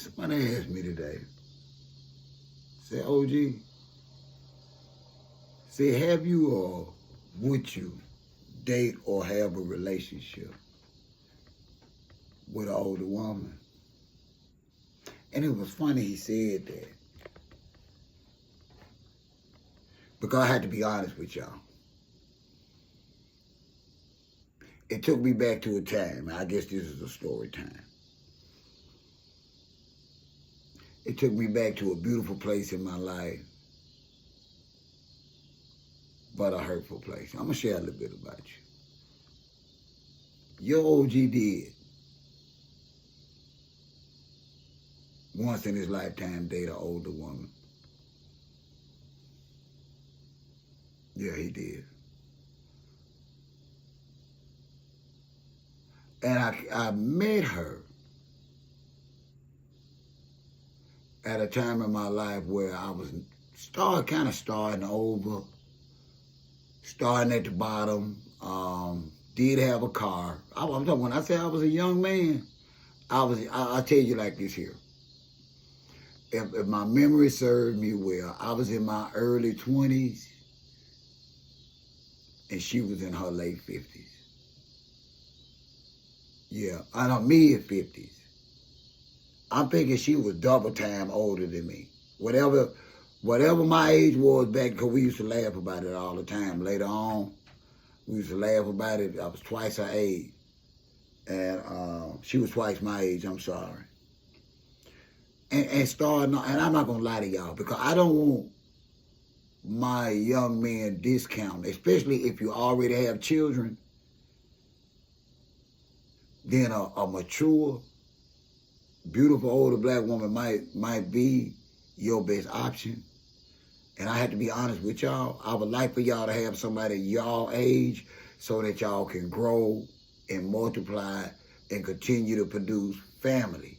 Somebody asked me today, say, OG, say, have you or would you date or have a relationship with an older woman? And it was funny he said that because I had to be honest with y'all. It took me back to a time. I guess this is a story time. It took me back to a beautiful place in my life, but a hurtful place. I'm going to share a little bit about you. Your OG did once in his lifetime date an older woman. Yeah, he did. And I met her at a time in my life where I was starting over, starting at the bottom. Did have a car. I'm talking, when I say I was a young man, I'll tell you like this here. If my memory served me well, I was in my early 20s and she was in her late 50s. Yeah, I know, mid 50s. I'm thinking she was double time older than me. Whatever my age was back, because we used to laugh about it all the time. Later on, we used to laugh about it. I was twice her age. And she was twice my age, I'm sorry. And starting, and I'm not going to lie to y'all, because I don't want my young men discounted, especially if you already have children. Then a mature, beautiful older black woman might be your best option. And I have to be honest with y'all. I would like for y'all to have somebody y'all age so that y'all can grow and multiply and continue to produce family.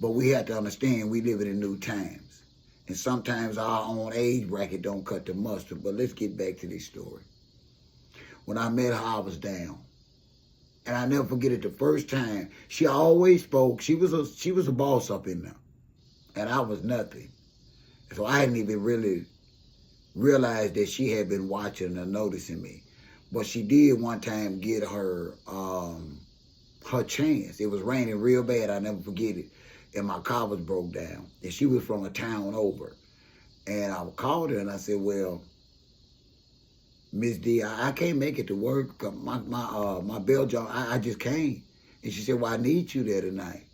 But we have to understand we live in new times. And sometimes our own age bracket don't cut the mustard. But let's get back to this story. When I met her, I was down. And I never forget it, the first time, she always spoke. She was a boss up in there. And I was nothing. So I hadn't even really realized that she had been watching or noticing me. But she did one time get her chance. It was raining real bad, I never forget it. And my car was broke down. And she was from a town over. And I called her and I said, well, Miss D, I can't make it to work. My bell job, I just can't. And she said, well, I need you there tonight.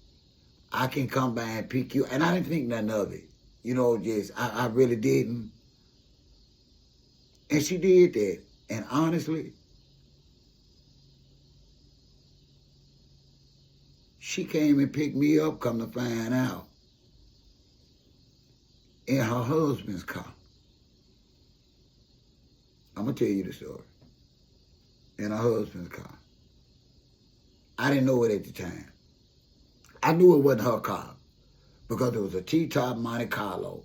I can come by and pick you. And I didn't think nothing of it. You know, just, I really didn't. And she did that. And honestly, she came and picked me up, come to find out, in her husband's car. I'm going to tell you the story. In her husband's car. I didn't know it at the time. I knew it wasn't her car because it was a T-top Monte Carlo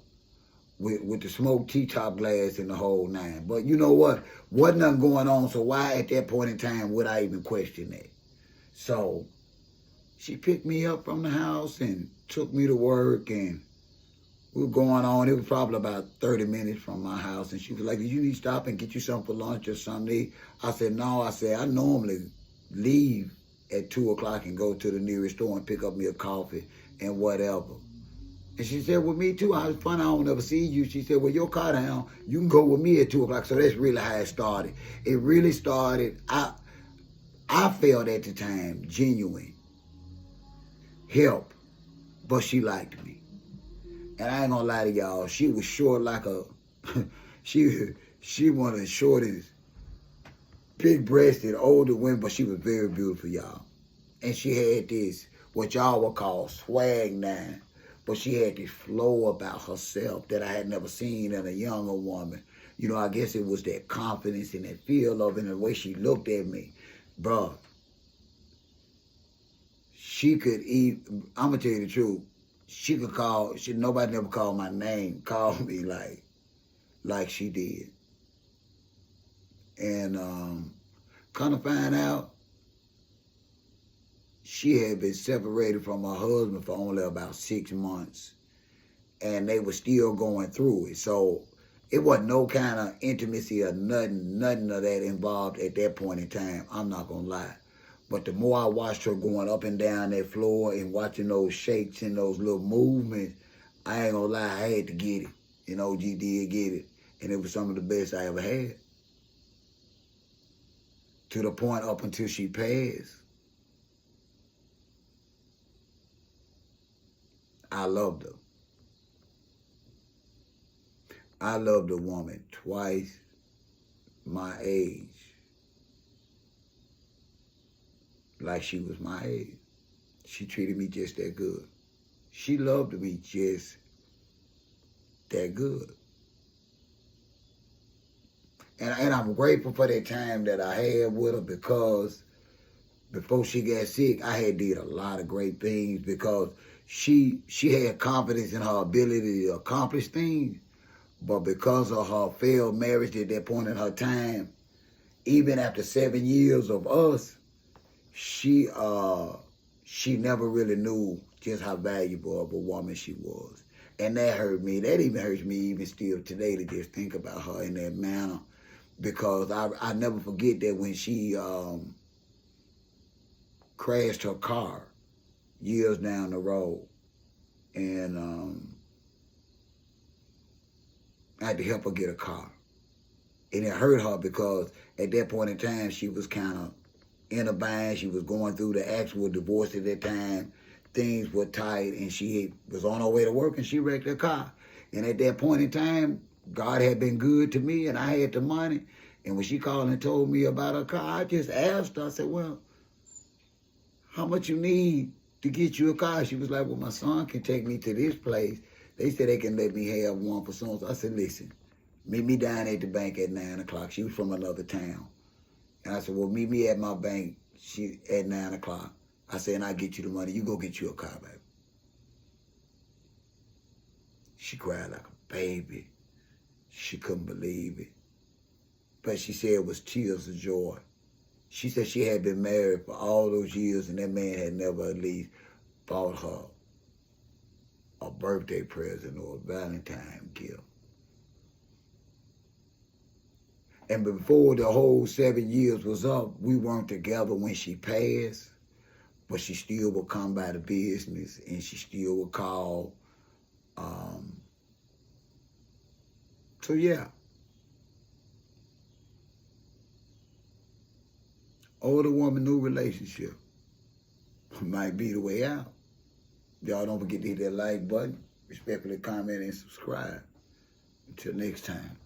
with the smoked T-top glass and the whole nine. But you know what? Wasn't nothing going on, so why at that point in time would I even question that? So she picked me up from the house and took me to work, and we were going on. It was probably about 30 minutes from my house, and she was like, you need to stop and get you something for lunch or something? I said, no. I said, I normally leave at 2 o'clock and go to the nearest store and pick up me a coffee and whatever. And she said, well, me too. I was funny, I don't ever see you. She said, well, your car down, you can go with me at 2 o'clock. So that's really how it started. It really started, I felt at the time genuine help, but she liked me. And I ain't gonna lie to y'all, she was short like a, she one of the shortest, big-breasted, older women, but she was very beautiful, y'all. And she had this, what y'all would call swag now, but she had this flow about herself that I had never seen in a younger woman. You know, I guess it was that confidence and that feel of it and the way she looked at me. Bruh, she could eat, I'm gonna tell you the truth, she could call, nobody never called my name, called me like she did. And come to find out, she had been separated from her husband for only about 6 months, and they were still going through it. So it wasn't no kind of intimacy or nothing of that involved at that point in time. I'm not going to lie. But the more I watched her going up and down that floor and watching those shakes and those little movements, I ain't going to lie, I had to get it. And O.G. did get it. And it was some of the best I ever had. To the point up until she passed, I loved her. I loved a woman twice my age, like she was my age. She treated me just that good. She loved me just that good. And I'm grateful for that time that I had with her, because before she got sick, I had did a lot of great things, because she had confidence in her ability to accomplish things. But because of her failed marriage at that point in her time, even after 7 years of us, she never really knew just how valuable of a woman she was. And that hurt me. That even hurts me even still today to just think about her in that manner. Because I never forget that when she crashed her car years down the road. And I had to help her get a car. And it hurt her because at that point in time, she was kind of in a bind. She was going through the actual divorce at that time. Things were tight, and she was on her way to work, and she wrecked her car. And at that point in time, God had been good to me, and I had the money. And when she called and told me about her car, I just asked her, I said, well, how much you need to get you a car? She was like, well, my son can take me to this place. They said they can let me have one for so. I said, listen, meet me down at the bank at 9 o'clock. She was from another town. And I said, well, meet me at my bank at 9 o'clock. I said, and I'll get you the money. You go get you a car, baby. She cried like a baby. She couldn't believe it. But she said it was tears of joy. She said she had been married for all those years, and that man had never at least bought her a birthday present or a Valentine gift. And before the whole 7 years was up, we weren't together when she passed, but she still would come by the business, and she still would call. So yeah. Older woman, new relationship might be the way out. Y'all don't forget to hit that like button, respectfully comment, and subscribe. Until next time.